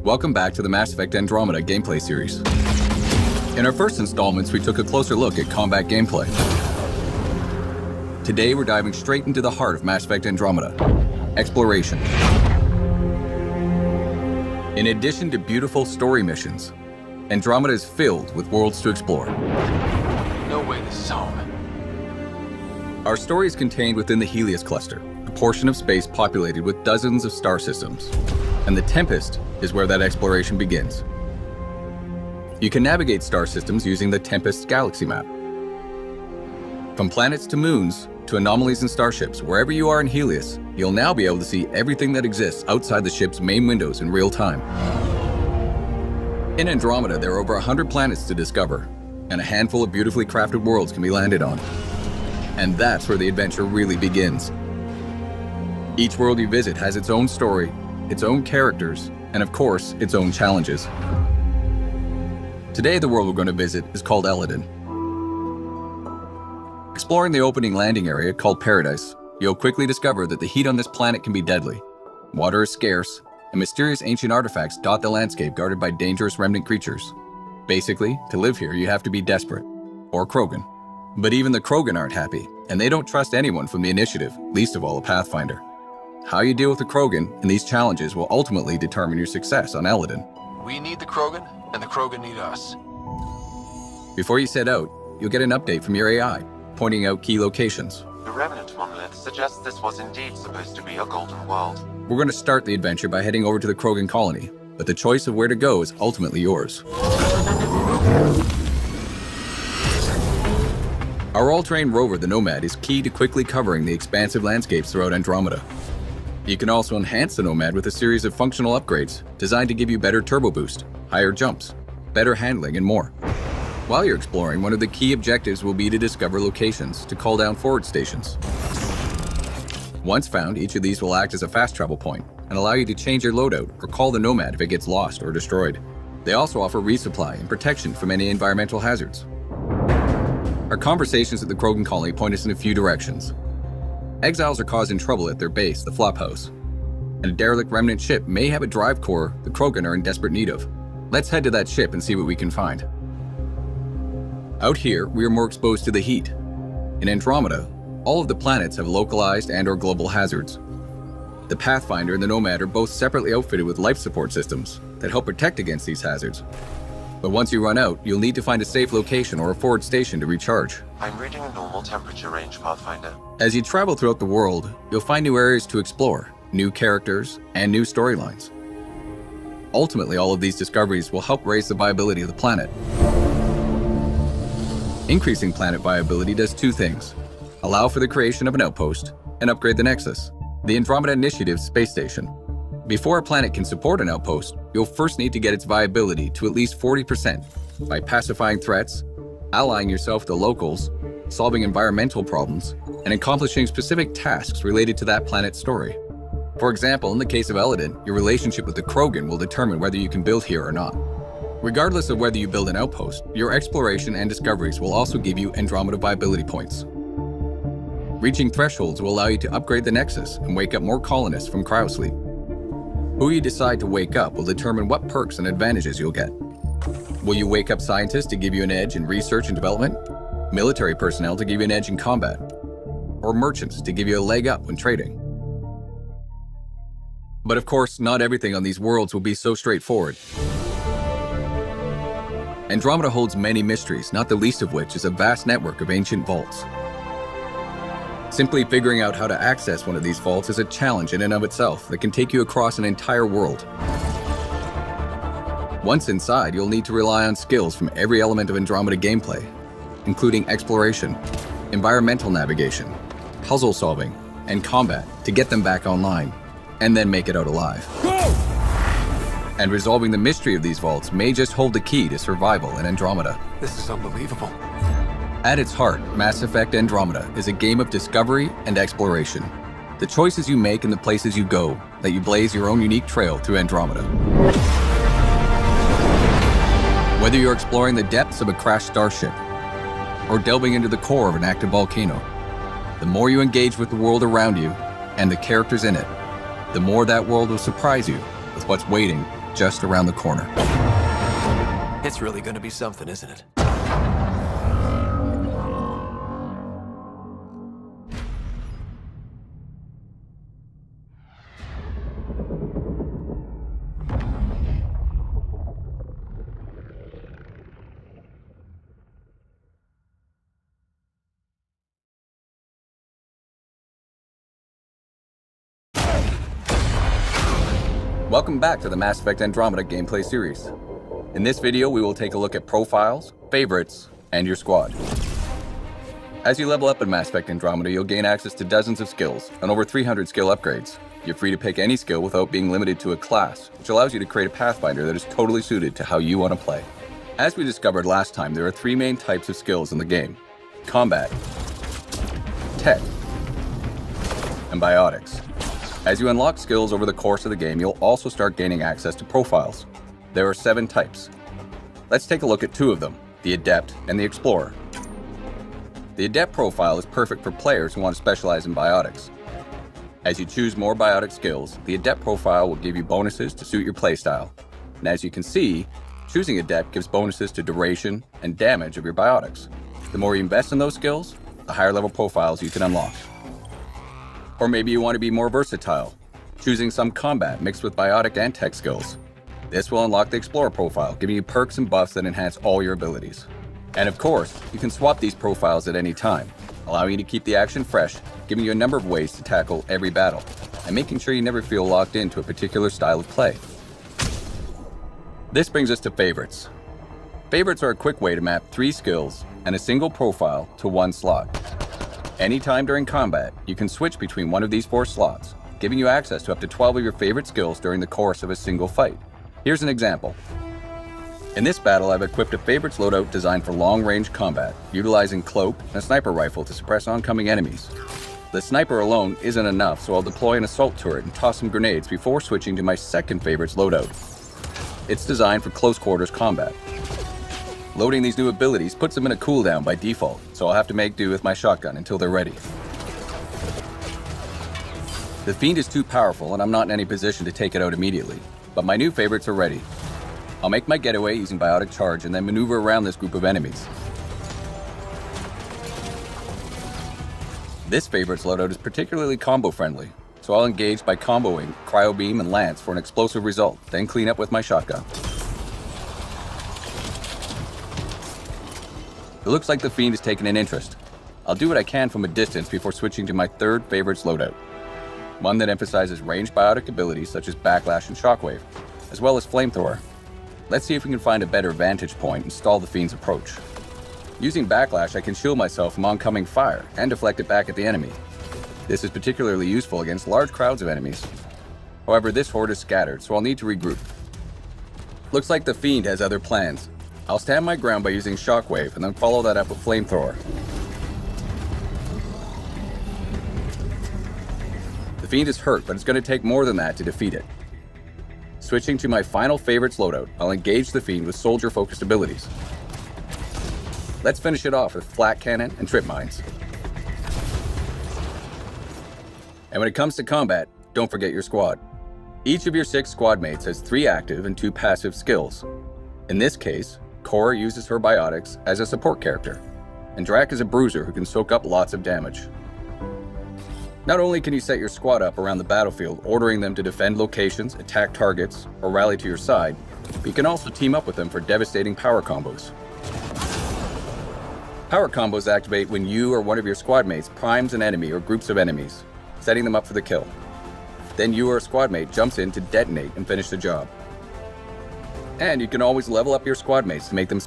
Welcome back to the Mass Effect Andromeda gameplay series. In our first installments, we took a closer look at combat gameplay. Today, we're diving straight into the heart of Mass Effect Andromeda, exploration. In addition to beautiful story missions, Andromeda is filled with worlds to explore. No way this is home. Our story is contained within the Helios cluster, a portion of space populated with dozens of star systems. And the Tempest is where that exploration begins. You can navigate star systems using the Tempest galaxy map. From planets to moons, to anomalies and starships, wherever you are in Helios, you'll now be able to see everything that exists outside the ship's main windows in real time. In Andromeda, there are over 100 planets to discover, and a handful of beautifully crafted worlds can be landed on. And that's where the adventure really begins. Each world you visit has its own story, its own characters, and of course, its own challenges. Today, the world we're going to visit is called Eladin. Exploring the opening landing area called Paradise, you'll quickly discover that the heat on this planet can be deadly. Water is scarce, and mysterious ancient artifacts dot the landscape guarded by dangerous remnant creatures. Basically, to live here, you have to be desperate, or Krogan. But even the Krogan aren't happy, and they don't trust anyone from the Initiative, least of all a Pathfinder. How you deal with the Krogan and these challenges will ultimately determine your success on Eladin. We need the Krogan, and the Krogan need us. Before you set out, you'll get an update from your AI, pointing out key locations. The Remnant monolith suggests this was indeed supposed to be a golden world. We're going to start the adventure by heading over to the Krogan colony, but the choice of where to go is ultimately yours. Our all-terrain rover, the Nomad, is key to quickly covering the expansive landscapes throughout Andromeda. You can also enhance the Nomad with a series of functional upgrades designed to give you better turbo boost, higher jumps, better handling, and more. While you're exploring, one of the key objectives will be to discover locations to call down forward stations. Once found, each of these will act as a fast travel point and allow you to change your loadout or call the Nomad if it gets lost or destroyed. They also offer resupply and protection from any environmental hazards. Our conversations at the Krogan colony point us in a few directions. Exiles are causing trouble at their base, the Flophouse, and a derelict remnant ship may have a drive core the Krogan are in desperate need of. Let's head to that ship and see what we can find. Out here, we are more exposed to the heat. In Andromeda, all of the planets have localized and/or global hazards. The Pathfinder and the Nomad are both separately outfitted with life support systems that help protect against these hazards. But once you run out, you'll need to find a safe location or a forward station to recharge. I'm reading normal temperature range, Pathfinder. As you travel throughout the world, you'll find new areas to explore, new characters, and new storylines. Ultimately, all of these discoveries will help raise the viability of the planet. Increasing planet viability does two things: allow for the creation of an outpost, and upgrade the Nexus, the Andromeda Initiative's space station. Before a planet can support an outpost, you'll first need to get its viability to at least 40% by pacifying threats, allying yourself with the locals, solving environmental problems, and accomplishing specific tasks related to that planet's story. For example, in the case of Eladin, your relationship with the Krogan will determine whether you can build here or not. Regardless of whether you build an outpost, your exploration and discoveries will also give you Andromeda viability points. Reaching thresholds will allow you to upgrade the Nexus and wake up more colonists from cryosleep. Who you decide to wake up will determine what perks and advantages you'll get. Will you wake up scientists to give you an edge in research and development? Military personnel to give you an edge in combat? Or merchants to give you a leg up when trading? But of course, not everything on these worlds will be so straightforward. Andromeda holds many mysteries, not the least of which is a vast network of ancient vaults. Simply figuring out how to access one of these vaults is a challenge in and of itself that can take you across an entire world. Once inside, you'll need to rely on skills from every element of Andromeda gameplay, including exploration, environmental navigation, puzzle solving, and combat to get them back online, and then make it out alive. And resolving the mystery of these vaults may just hold the key to survival in Andromeda. This is unbelievable. At its heart, Mass Effect Andromeda is a game of discovery and exploration. The choices you make and the places you go let you blaze your own unique trail through Andromeda. Whether you're exploring the depths of a crashed starship or delving into the core of an active volcano, the more you engage with the world around you and the characters in it, the more that world will surprise you with what's waiting just around the corner. It's really gonna be something, isn't it? Welcome back to the Mass Effect Andromeda gameplay series. In this video, we will take a look at profiles, favorites, and your squad. As you level up in Mass Effect Andromeda, you'll gain access to dozens of skills and over 300 skill upgrades. You're free to pick any skill without being limited to a class, which allows you to create a Pathfinder that is totally suited to how you want to play. As we discovered last time, there are three main types of skills in the game: combat, tech, and biotics. As you unlock skills over the course of the game, you'll also start gaining access to profiles. There are 7 types. Let's take a look at 2 of them, the Adept and the Explorer. The Adept profile is perfect for players who want to specialize in biotics. As you choose more biotic skills, the Adept profile will give you bonuses to suit your playstyle. And as you can see, choosing Adept gives bonuses to duration and damage of your biotics. The more you invest in those skills, the higher level profiles you can unlock. Or maybe you want to be more versatile, choosing some combat mixed with biotic and tech skills. This will unlock the Explorer profile, giving you perks and buffs that enhance all your abilities. And of course, you can swap these profiles at any time, allowing you to keep the action fresh, giving you a number of ways to tackle every battle, and making sure you never feel locked into a particular style of play. This brings us to favorites. Favorites are a quick way to map 3 skills and a single profile to one slot. Anytime during combat, you can switch between one of these 4 slots, giving you access to up to 12 of your favorite skills during the course of a single fight. Here's an example. In this battle, I've equipped a favorites loadout designed for long-range combat, utilizing cloak and a sniper rifle to suppress oncoming enemies. The sniper alone isn't enough, so I'll deploy an assault turret and toss some grenades before switching to my second favorites loadout. It's designed for close quarters combat. Loading these new abilities puts them in a cooldown by default, so I'll have to make do with my shotgun until they're ready. The Fiend is too powerful and I'm not in any position to take it out immediately, but my new favorites are ready. I'll make my getaway using Biotic Charge and then maneuver around this group of enemies. This favorites loadout is particularly combo friendly, so I'll engage by comboing Cryo Beam and Lance for an explosive result, then clean up with my shotgun. It looks like the Fiend has taken an interest. I'll do what I can from a distance before switching to my third favorites loadout. One that emphasizes ranged biotic abilities such as Backlash and Shockwave, as well as Flamethrower. Let's see if we can find a better vantage point and stall the Fiend's approach. Using Backlash, I can shield myself from oncoming fire and deflect it back at the enemy. This is particularly useful against large crowds of enemies. However, this horde is scattered, so I'll need to regroup. Looks like the Fiend has other plans. I'll stand my ground by using Shockwave and then follow that up with Flamethrower. The Fiend is hurt, but it's going to take more than that to defeat it. Switching to my final favorites loadout, I'll engage the Fiend with soldier-focused abilities. Let's finish it off with Flak Cannon and Trip Mines. And when it comes to combat, don't forget your squad. Each of your 6 squad mates has 3 active and 2 passive skills. In this case, Cora uses her biotics as a support character, and Drac is a bruiser who can soak up lots of damage. Not only can you set your squad up around the battlefield, ordering them to defend locations, attack targets, or rally to your side, but you can also team up with them for devastating power combos. Power combos activate when you or one of your squad mates primes an enemy or groups of enemies, setting them up for the kill. Then you or a squad mate jumps in to detonate and finish the job. And you can always level up your squad mates to make them